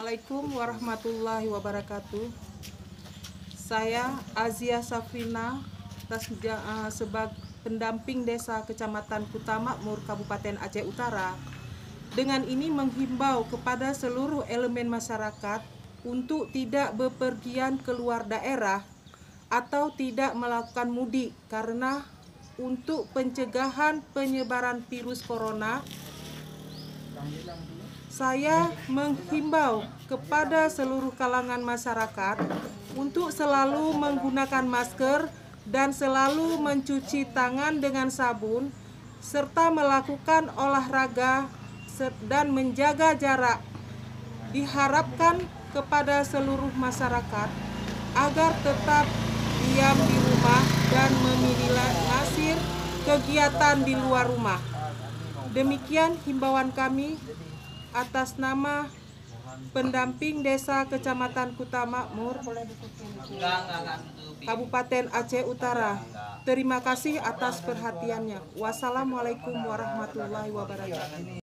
Assalamualaikum warahmatullahi wabarakatuh. Saya Azia Safrina sebagai pendamping desa Kecamatan Kuta Makmur, Kabupaten Aceh Utara. Dengan ini menghimbau kepada seluruh elemen masyarakat untuk tidak bepergian keluar daerah atau tidak melakukan mudik karena untuk pencegahan penyebaran virus corona. Saya menghimbau kepada seluruh kalangan masyarakat untuk selalu menggunakan masker dan selalu mencuci tangan dengan sabun serta melakukan olahraga dan menjaga jarak. Diharapkan kepada seluruh masyarakat agar tetap diam di rumah dan meminimalisir kegiatan di luar rumah. Demikian himbauan kami atas nama pendamping desa Kecamatan Kuta Makmur, Kabupaten Aceh Utara. Terima kasih atas perhatiannya. Wassalamualaikum warahmatullahi wabarakatuh.